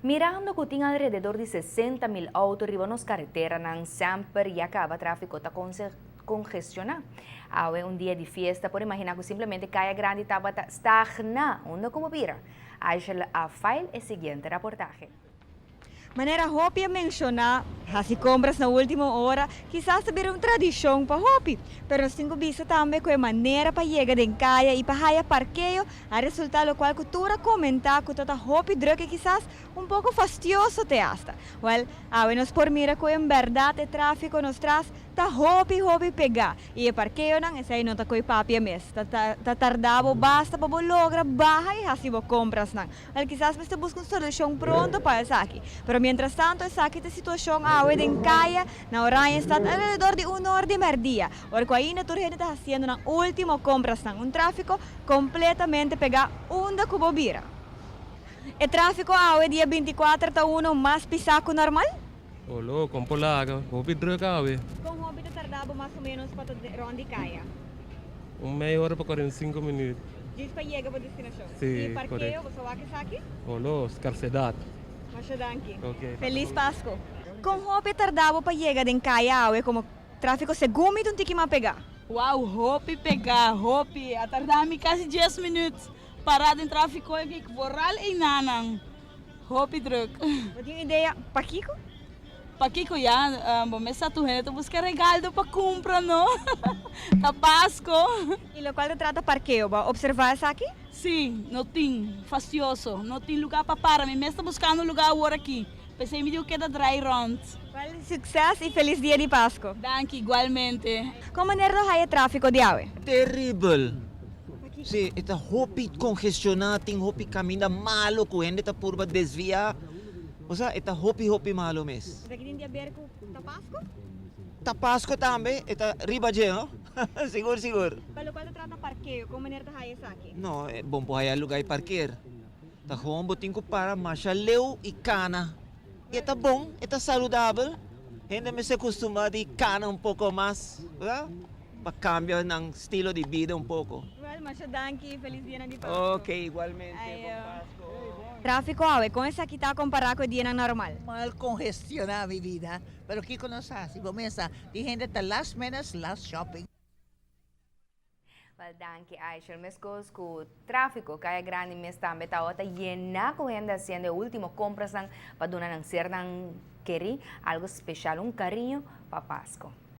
Mirando que tem alrededor de 60.000 autos arriba nas carreteras, não sempre e acaba tráfico está congestionado. É um dia de festa, por imaginar que simplesmente Caia Grande estava estagna, onde como vira. A file é seguinte reportagem. Maneira Hopi a mencionar, as compras na última hora, quizás saber uma tradição para Hopi, pero tenho visto também que é maneira para chegar em caia e para haya parqueio, a resultado do qual cultura comentar que toda Hopi druk quizás um pouco fastidioso te hasta. Well, nos por mira que em verdade o tráfico nos traz ta Hopi pegar e o parqueio não é aí não tá coi papi mes, ta tardavo basta para logra barra e hasibo compras não. Well, quizás você busca uma solução pronto para isso aqui, pero mientras tanto, essa aqui é a situação em Caia, na Oranha, está alrededor de 1 hora de meio-dia. Porque aí a gente está fazendo na última compra, um tráfico completamente pegado onde cubo vira. O tráfico é dia 24 está mais pisaco normal? Olo, com polaga, hobby droga, ave. Com hobby tardava mais ou menos para ronde Caia. Meia hora para 45 minutos. Diz para chegar para a destinação. Sim, e parqueio, você vai aqui? Olo, escarcedade. Masyadangki. Okay. Feliz Pasko. Kung hopi tardavo pa chegar em Caia, é como tráfico segundo e tiki mapegar. Uau, Hopi pegar, Hopi, atardami quase 10 minutos. Parado em tráfico e fico borral e nanang. Hopi druk. Você tem ideia, Paquico? Pakiko ya, bom, essa turreta busca regalo para comprar, não? Tá Pasco. E lo qual trata parqueio, ba observar isso aqui? Sim, não tem, fastioso, não tem lugar para parar. Me está buscando lugar agora aqui. Pensei me deu que da dry round. Well, sucesso e feliz dia de Páscoa. Danke, igualmente. Como maneira do tráfico de awe? Terrible. Sí, esta hopi congestionado, tem hopi camina malo, kuhende ta purba desvia. O sea, esta hopi malo mes. Você quer ver com ta Páscoa? Ta Pasko também, esta riba je, no? Siguro. Pero qual trata parqueio, como maneira do isso aqui? No, bom po haya lugar parquear. Ta hombo tinko para machaleu e cana. E esta bom, esta saudável. Hindi me se acostuma de cana um pouco mais, ¿verdad? Para cambiar ng estilo de vida um pouco. Well, masyadangki, feliz dia de Páscoa. Ok, igualmente. Ay, Bom Pasko. Tráfico awe, com essa aqui está comparado com o dia normal. Mal congestionada mi vida, pero aquí con los si bomesa, di gente ta last minutes, last shopping. Well, danke, Aishel. Mas que o tráfico Caia Grande mes também está outra llena com gente haciendo último compras para donar ng ser ng querer algo especial, um carinho para Páscoa.